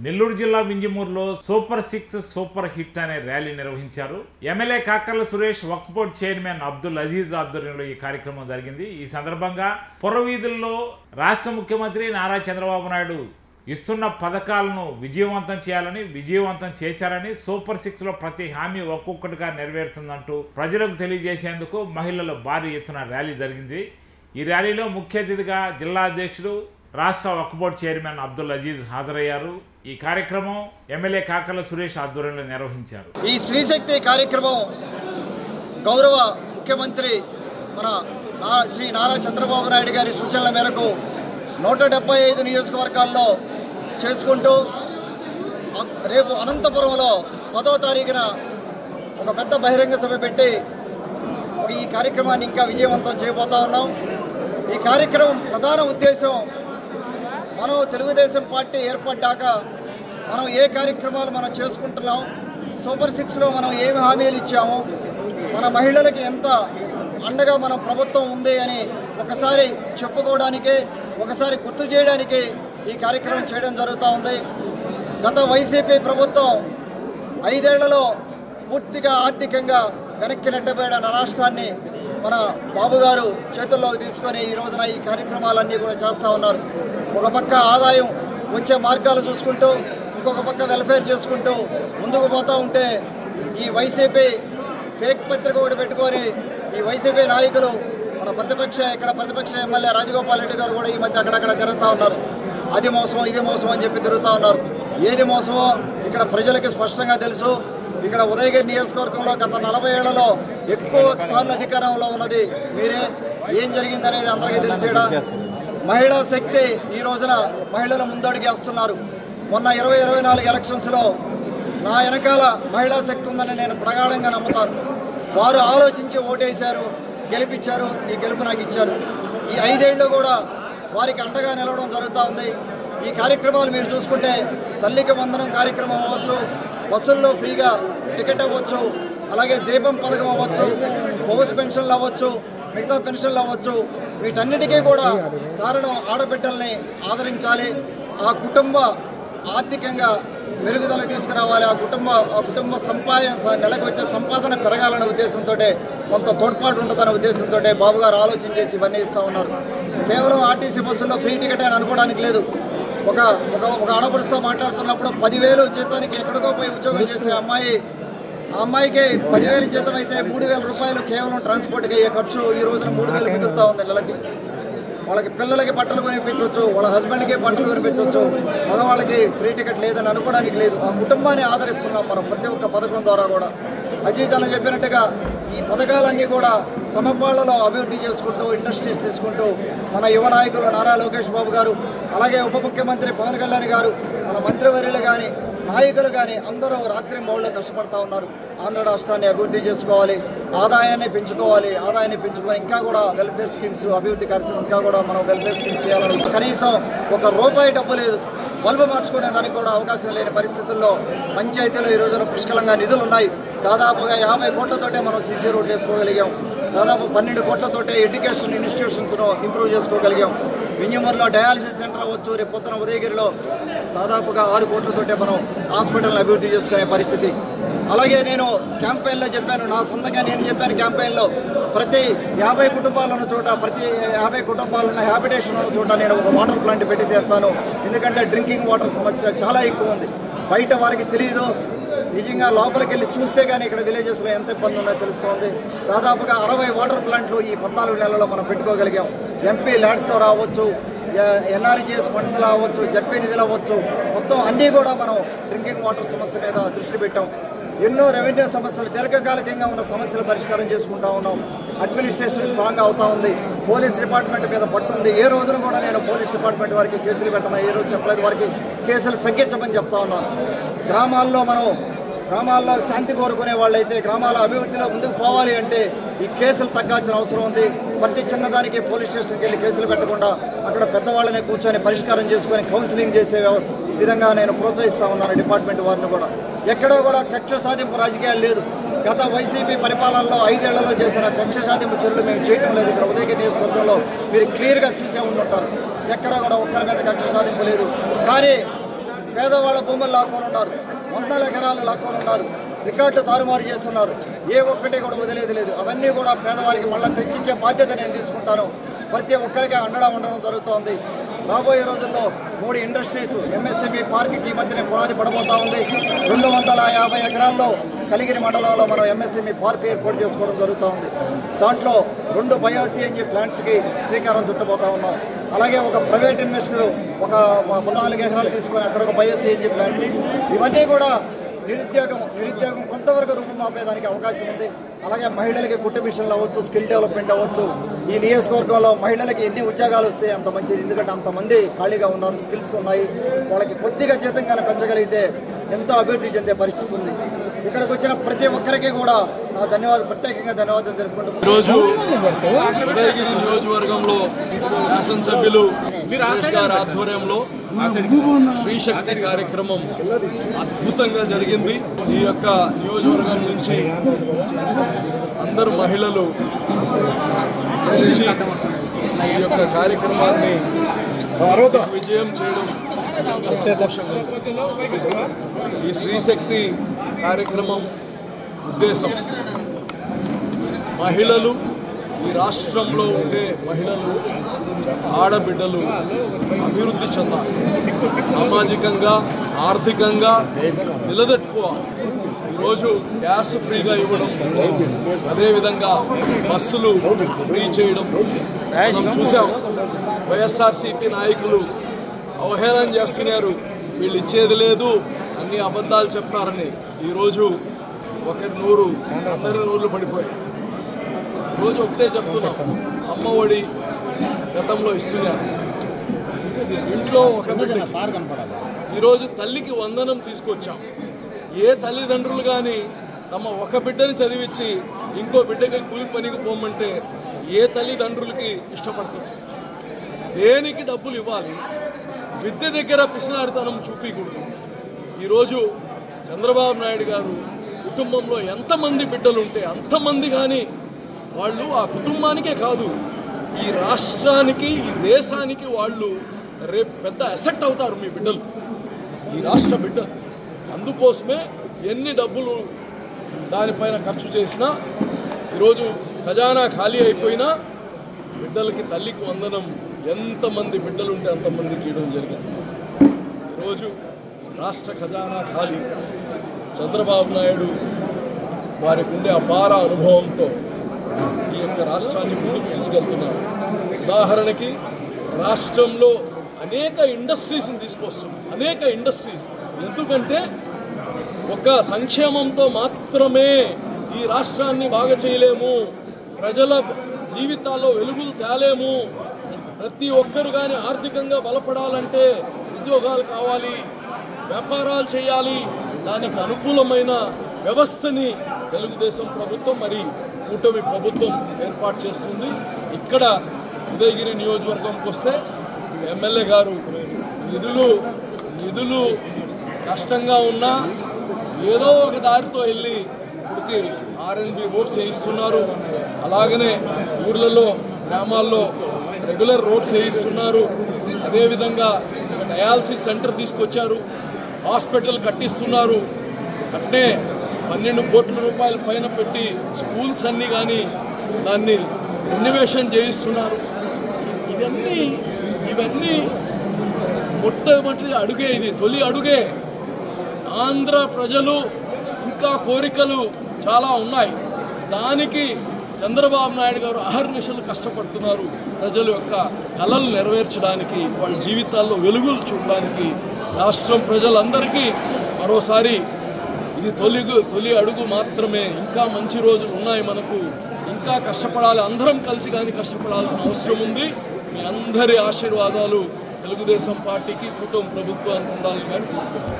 నెల్లూరు జిల్లా వింజమూరులో super 6 super hit అనే rally నిర్వహించారు. ఎమ్మెల్యే కాకర్ల సురేష్, వక్ఫ్ బోర్డు చైర్మన్ అబ్దుల్ అజీజ్ ఆధ్వర్యంలో ఈ కార్యక్రమం జరిగింది. ఈ సందర్భంగా పురవీధుల్లో రాష్ట్ర ముఖ్యమంత్రి నారా చంద్రబాబు నాయుడు ఇస్తున్న పథకాలను విజయవంతం చేయాలని, విజయవంతం చేశారని, సూపర్ 6లో ప్రతి హామీ ఒక్కొక్కటిగా నెరవేరుతుందంటూ ప్రజలకు తెలియజేసేందుకు మహిళలు భారీ ఎత్తున ర్యాలీ జరిగింది. ఈ ర్యాలీలో ముఖ్య అతిథిగా జిల్లా అధ్యక్షుడు, రాష్ట్ర వక్ఫ్ బోర్డు చైర్మన్ అబ్దుల్ అజీజ్ హాజరయ్యారు. ఈ కార్యక్రమం ఎమ్మెల్యే కాకర్ల సురేష్ ఆధ్వర్యంలో నిర్వహించారు. ఈ స్త్రీశక్తి కార్యక్రమం గౌరవ ముఖ్యమంత్రి మన శ్రీ నారా చంద్రబాబు నాయుడు గారి సూచనల మేరకు 175 నియోజకవర్గాల్లో చేసుకుంటూ రేపు అనంతపురంలో 10వ తారీఖున ఒక పెద్ద బహిరంగ సభ పెట్టి ఈ కార్యక్రమాన్ని ఇంకా విజయవంతం చేయబోతా ఉన్నాం. ఈ కార్యక్రమం ప్రధాన ఉద్దేశం, మనం తెలుగుదేశం పార్టీ ఏర్పడ్డాక మనం ఏ కార్యక్రమాలు మనం చేసుకుంటున్నాం, సూపర్ 6లో మనం ఏమి హామీలు ఇచ్చాము, మన మహిళలకి ఎంత అండగా మన ప్రభుత్వం ఉంది అని ఒకసారి చెప్పుకోవడానికి, ఒకసారి గుర్తు చేయడానికి ఈ కార్యక్రమం చేయడం జరుగుతూ ఉంది. గత వైసీపీ ప్రభుత్వం 5 ఏళ్లలో పూర్తిగా ఆర్థికంగా వెనక్కి నెట్టబడిన రాష్ట్రాన్ని మన బాబు గారు చేతుల్లోకి తీసుకొని ఈ రోజున ఈ కార్యక్రమాలన్నీ కూడా చేస్తూ ఉన్నారు. ఒక పక్క ఆదాయం వచ్చే మార్గాలు చూసుకుంటూ, ఇంకొక పక్క వెల్ఫేర్ చేసుకుంటూ ముందుకు పోతూ ఉంటే ఈ వైసీపీ ఫేక్ పత్రిక ఒకటి పెట్టుకొని ఈ వైసీపీ నాయకులు మన ప్రతిపక్ష ఎమ్మెల్యే రాజగోపాల్ రెడ్డి గారు కూడా ఈ మధ్య అక్కడక్కడ తిరుగుతూ ఉన్నారు. అది మోసం, ఇది మోసం అని చెప్పి తిరుగుతూ ఉన్నారు. ఏది మోసమో ఇక్కడ ప్రజలకి స్పష్టంగా తెలుసు. ఇక్కడ ఉదయగిరి నియోజకవర్గంలో గత 40 ఏళ్లలో ఎక్కువ సార్లు అధికారంలో ఉన్నది మీరే. ఏం జరిగిందనేది అందరికీ తెలిసేడా. మహిళా శక్తి ఈ రోజున మహిళల ముందడుగు వేస్తున్నారు. మొన్న 2024 ఎలక్షన్స్లో నా వెనకాల మహిళా శక్తి ఉందని నేను ప్రగాఢంగా నమ్ముతాను. వారు ఆలోచించి ఓటేశారు, గెలిపించారు, ఈ గెలుపు నాకు ఇచ్చారు. ఈ 5 ఏళ్ళు కూడా వారికి అండగా నిలవడం జరుగుతూ ఉంది. ఈ కార్యక్రమాలు మీరు చూసుకుంటే తల్లికి వందనం కార్యక్రమం అవ్వచ్చు, బస్సుల్లో ఫ్రీగా టికెట్ అవ్వచ్చు, అలాగే దీపం పథకం అవ్వచ్చు, హౌస్ పెన్షన్లు అవ్వచ్చు, మిగతా పెన్షన్లు అవ్వచ్చు, వీటన్నిటికీ కూడా కారణం ఆడబిడ్డల్ని ఆదరించాలి, ఆ కుటుంబ ఆర్థికంగా మెరుగుదల తీసుకురావాలి, ఆ కుటుంబ నెలకు వచ్చే సంపాదన పెరగాలనే ఉద్దేశంతో, కొంత తోడ్పాటు ఉంటుందనే ఉద్దేశంతో బాబు గారు ఆలోచన చేసి ఇవన్నీ ఇస్తూ ఉన్నారు. కేవలం ఆర్టీసీ బస్సుల్లో ఫ్రీ టికెట్ అని అనుకోవడానికి లేదు. ఒక ఆడపడుచుతో మాట్లాడుతున్నప్పుడు 10,000 జీతానికి ఎక్కడికో పోయి ఉద్యోగం చేసే అమ్మాయికి 10,000 జీతం అయితే 3,000 రూపాయలు కేవలం ట్రాన్స్పోర్ట్కి అయ్యే ఖర్చు ఈ రోజున 3,000 మిగులుతూ ఉంది నెలకి. వాళ్ళకి పిల్లలకి బట్టలు కొనిపించవచ్చు, వాళ్ళ హస్బెండ్కి బట్టలు కొనిపించవచ్చు, మగవాళ్ళకి ఫ్రీ టికెట్ లేదని అనుకోవడానికి లేదు. ఆ కుటుంబాన్ని ఆదరిస్తున్నాం మనం ప్రతి ఒక్క పథకం ద్వారా కూడా. అజీజ్ అన్న చెప్పినట్టుగా ఈ పథకాలన్నీ కూడా సమపాళ్లలో అభివృద్ధి చేసుకుంటూ, ఇండస్ట్రీస్ తీసుకుంటూ మన యువ నాయకులు నారా లోకేష్ బాబు గారు, అలాగే ఉప ముఖ్యమంత్రి పవన్ కళ్యాణ్ గారు, మన మంత్రివర్యులు కానీ, నాయకులు కానీ అందరూ రాత్రి మౌళ్ళు కష్టపడతా ఉన్నారు. ఆంధ్ర రాష్ట్రాన్ని అభివృద్ధి చేసుకోవాలి, ఆదాయాన్ని పెంచుకోవాలి, ఆదాయాన్ని పెంచుకొని ఇంకా కూడా వెల్ఫేర్ స్కీమ్స్, అభివృద్ధి కార్యక్రమం ఇంకా కూడా మనం వెల్ఫేర్ స్కీమ్స్ చేయాలని, కనీసం ₹1 డబ్బు లేదు, బల్బు మార్చుకునే దానికి కూడా అవకాశం లేని పరిస్థితుల్లో పంచాయతీలో ఈ రోజున పుష్కలంగా నిధులు ఉన్నాయి. దాదాపుగా 50 కోట్లతోటే మనం సీసీ రోడ్లు వేసుకోగలిగాం. దాదాపు 12 కోట్లతోటే ఎడ్యుకేషన్ ఇన్స్టిట్యూషన్స్ను ఇంప్రూవ్ చేసుకోగలిగాం. వింజమూరులో డయాలసిస్ సెంటర్ అవ్వచ్చు, రేపు పొద్దున ఉదయగిరిలో దాదాపుగా 6 కోట్లతోటే మనం హాస్పిటల్ని అభివృద్ధి చేసుకునే పరిస్థితి. అలాగే నేను క్యాంపెయిన్లో చెప్పాను, నా సొంతంగా నేను చెప్పాను క్యాంపెయిన్లో, ప్రతి 50 కుటుంబాలున్న చోట, ప్రతి 50 కుటుంబాలున్న హ్యాబిటేషన్ ఉన్న చోట నేను ఒక వాటర్ ప్లాంట్ పెట్టి తీస్తాను. ఎందుకంటే డ్రింకింగ్ వాటర్ సమస్య చాలా ఎక్కువ ఉంది. బయట వారికి తెలియదు, నిజంగా లోపలికి వెళ్ళి చూస్తే కానీ ఇక్కడ విలేజెస్లో ఎంత ఇబ్బంది ఉందో తెలుస్తోంది. దాదాపుగా 60 వాటర్ ప్లాంట్లు ఈ 14 నెలల్లో మనం పెట్టుకోగలిగాం. ఎంపీ ల్యాడ్స్తో రావచ్చు, ఎన్ఆర్జీఎస్ ఫండ్స్ అవ్వచ్చు, జడ్పీ నిధులు అవ్వచ్చు, మొత్తం అన్నీ కూడా మనం డ్రింకింగ్ వాటర్ సమస్య మీద దృష్టి పెట్టాం. ఎన్నో రెవెన్యూ సమస్యలు, దీర్ఘకాలికంగా ఉన్న సమస్యలు పరిష్కారం చేసుకుంటా ఉన్నాం. అడ్మినిస్ట్రేషన్ స్ట్రాంగ్ అవుతా ఉంది. పోలీస్ డిపార్ట్మెంట్ మీద పట్టుంది. ఏ రోజున కూడా నేను పోలీస్ డిపార్ట్మెంట్ వారికి కేసులు పెట్టమని ఏ రోజు చెప్పలేదు. వారికి కేసులు తగ్గించమని చెప్తా ఉన్నాను. గ్రామాల్లో శాంతి కోరుకునే వాళ్ళైతే, గ్రామాల అభివృద్ధిలో ముందుకు పోవాలి అంటే ఈ కేసులు తగ్గాల్సిన అవసరం ఉంది. ప్రతి చిన్నదానికి పోలీస్ స్టేషన్కి వెళ్ళి కేసులు పెట్టకుండా అక్కడ పెద్దవాళ్ళనే కూర్చొని పరిష్కారం చేసుకొని కౌన్సిలింగ్ చేసే విధంగా నేను ప్రోత్సహిస్తా ఉన్నాను డిపార్ట్మెంట్ వారిని కూడా. ఎక్కడో కూడా కక్ష సాధింపు రాజకీయాలు లేదు. గత వైసీపీ పరిపాలనలో 5 ఏళ్లలో చేసిన కక్ష సాధింపు చర్యలు మేము చేయటం లేదు. ఇక్కడ ఉదయగిరి నియోజకవర్గంలో మీరు క్లియర్గా చూసే ఉండుంటారు. ఎక్కడ కూడా ఒక్కరి మీద కక్ష సాధింపు లేదు. కానీ పేదవాళ్ళ భూములు లాక్కొని ఉన్నారు, వందల ఎకరాలు లాక్కొని ఉన్నారు, రికార్డు తారుమారు చేస్తున్నారు. ఏ ఒక్కటి కూడా వదిలేదు లేదు. అవన్నీ కూడా పేదవారికి మళ్ళీ తెచ్చిచ్చే బాధ్యత నేను తీసుకుంటాను. ప్రతి ఒక్కరికి అండడం ఉండడం జరుగుతోంది. రాబోయే రోజుల్లో 3 ఇండస్ట్రీస్ ఎంఎస్ఎంఈ పార్క్కి ఈ మధ్యనే పునాది పడబోతా ఉంది. 250 ఎకరాల్లో కలిగిరి మండలంలో మనం ఎంఎస్ఎంఈ పార్క్ ఏర్పాటు చేసుకోవడం జరుగుతూ ఉంది. దాంట్లో 2 బయోసిఎన్జీ ప్లాంట్స్కి శ్రీకారం చుట్టబోతా ఉన్నాం. అలాగే ఒక ప్రైవేట్ ఇన్వెస్టర్ ఒక 14 ఎకరాలు తీసుకొని అక్కడ ఒక బయోసిఎన్జీ ప్లాంట్. ఇవన్నీ కూడా నిరుద్యోగం కొంతవరకు రూపుమాపేదానికి అవకాశం ఉంది. అలాగే మహిళలకి కుట్టు మిషన్లు అవ్వచ్చు, స్కిల్ డెవలప్మెంట్ అవ్వచ్చు. ఈ నియోజకవర్గంలో మహిళలకి ఎన్ని ఉద్యోగాలు వస్తే అంత మంచిది. ఎందుకంటే అంతమంది ఖాళీగా ఉన్నారు, స్కిల్స్ ఉన్నాయి. వాళ్ళకి కొద్దిగా జీతంగానే పెంచగలిగితే ఎంతో అభివృద్ధి చెందే పరిస్థితి ఉంది. ఇక్కడికి వచ్చిన ప్రతి ఒక్కరికి కూడా ప్రత్యేకంగా ధన్యవాదాలు తెలుపుకుంటున్నాను. ఈరోజు ఉదయగిరి నియోజకవర్గంలో శాసనసభ్యులు గారి ఆధ్వర్యంలో శ్రీశక్తి కార్యక్రమం అద్భుతంగా జరిగింది. ఈ యొక్క నియోజకవర్గం నుంచి అందరు మహిళలు కలిసి ఈ యొక్క కార్యక్రమాన్ని విజయం చేయడం ఈ శ్రీశక్తి కార్యక్రమం ఉద్దేశం మహిళలు, ఈ రాష్ట్రంలో ఉండే మహిళలు, ఆడబిడ్డలు అభివృద్ధి చెందాలి, సామాజికంగా ఆర్థికంగా నిలదొట్టుకోవాలి. ఈరోజు గ్యాస్ ఫ్రీగా ఇవ్వడం, అదేవిధంగా బస్సులు ఫ్రీ చేయడం మనం చూసాం. వైఎస్ఆర్సీపీ నాయకులు అవహేళన చేస్తున్నారు, వీళ్ళు ఇచ్చేది లేదు, అన్ని అబద్ధాలు చెప్తారని. ఈరోజు ఒకరి నూరు అందరి నూర్లు పడిపోయాయి. రోజు ఒకటే చెప్తున్నాం, అమ్మ ఒడి గతంలో ఇస్తున్నారు, ఇంట్లో ఒక బిడ్డ. ఈరోజు తల్లికి వందనం తీసుకొచ్చాం. ఏ తల్లిదండ్రులు కానీ తమ ఒక బిడ్డని చదివించి ఇంకో బిడ్డకి కూలి పనికి పోమంటే ఏ తల్లిదండ్రులకి ఇష్టపడుతుంది? దేనికి డబ్బులు ఇవ్వాలి? విద్య దగ్గర పిసినారితనం చూపించకూడదు. ఈరోజు చంద్రబాబు నాయుడు గారు కుటుంబంలో ఎంతమంది బిడ్డలు ఉంటే అంతమంది కానీ వాళ్ళు ఆ కుటుంబానికే కాదు, ఈ రాష్ట్రానికి, ఈ దేశానికి వాళ్ళు రేపు పెద్ద అసెట్ అవుతారు మీ బిడ్డలు, ఈ రాష్ట్ర బిడ్డ. అందుకోసమే ఎన్ని డబ్బులు దానిపైన ఖర్చు చేసినా, ఈరోజు ఖజానా ఖాళీ అయిపోయినా బిడ్డలకి తల్లికి వందనం ఎంతమంది బిడ్డలు ఉంటే అంతమందికి ఇవ్వడం జరిగింది. ఈరోజు రాష్ట్ర ఖజానా ఖాళీ. చంద్రబాబు నాయుడు వారికి ఉండే అపార అనుభవంతో ఈ యొక్క రాష్ట్రాన్ని ముందుకు తీసుకెళ్తున్నారు. ఉదాహరణకి రాష్ట్రంలో అనేక ఇండస్ట్రీస్ని తీసుకొస్తున్నారు, అనేక ఇండస్ట్రీస్. ఎందుకంటే ఒక సంక్షేమంతో మాత్రమే ఈ రాష్ట్రాన్ని బాగా చేయలేము, ప్రజల జీవితాల్లో వెలుగులు తేలేము. ప్రతి ఒక్కరు కానీ ఆర్థికంగా బలపడాలంటే ఉద్యోగాలు కావాలి, వ్యాపారాలు చేయాలి. దానికి అనుకూలమైన వ్యవస్థని తెలుగుదేశం ప్రభుత్వం మరి కూటమి ప్రభుత్వం ఏర్పాటు చేస్తుంది. ఇక్కడ ఉదయగిరి నియోజకవర్గంకి వస్తే ఎమ్మెల్యే గారు నిధులు కష్టంగా ఉన్నా ఏదో ఒక దారితో వెళ్ళి ఇప్పటికి R&B రోడ్స్ వేయిస్తున్నారు. అలాగనే ఊర్లలో, గ్రామాల్లో రెగ్యులర్ రోడ్స్ వేయిస్తున్నారు. అదేవిధంగా డయాలసిస్ సెంటర్ తీసుకొచ్చారు, హాస్పిటల్ కట్టిస్తున్నారు. అట్నే 12 కోట్ల రూపాయల పైన పెట్టి స్కూల్స్ అన్నీ కానీ దాన్ని రెన్యువేషన్ చేయిస్తున్నారు. ఇవన్నీ మొట్టమొదటి అడుగే, ఇది తొలి అడుగే. ఆంధ్ర ప్రజలు ఇంకా కోరికలు చాలా ఉన్నాయి. దానికి చంద్రబాబు నాయుడు గారు అహర్నిశలు కష్టపడుతున్నారు. ప్రజల యొక్క కలలు నెరవేర్చడానికి, వాళ్ళ జీవితాల్లో వెలుగులు చూడడానికి. రాష్ట్రం ప్రజలందరికీ మరోసారి ఇది తొలి అడుగు మాత్రమే. ఇంకా మంచి రోజులు ఉన్నాయి మనకు, ఇంకా కష్టపడాలి. అందరం కలిసి కానీ కష్టపడాల్సిన అవసరం ఉంది. మీ అందరి ఆశీర్వాదాలు తెలుగుదేశం పార్టీకి, కుటుంబ ప్రభుత్వానికి ఉండాలని కానీ కోరుకుంటున్నాను.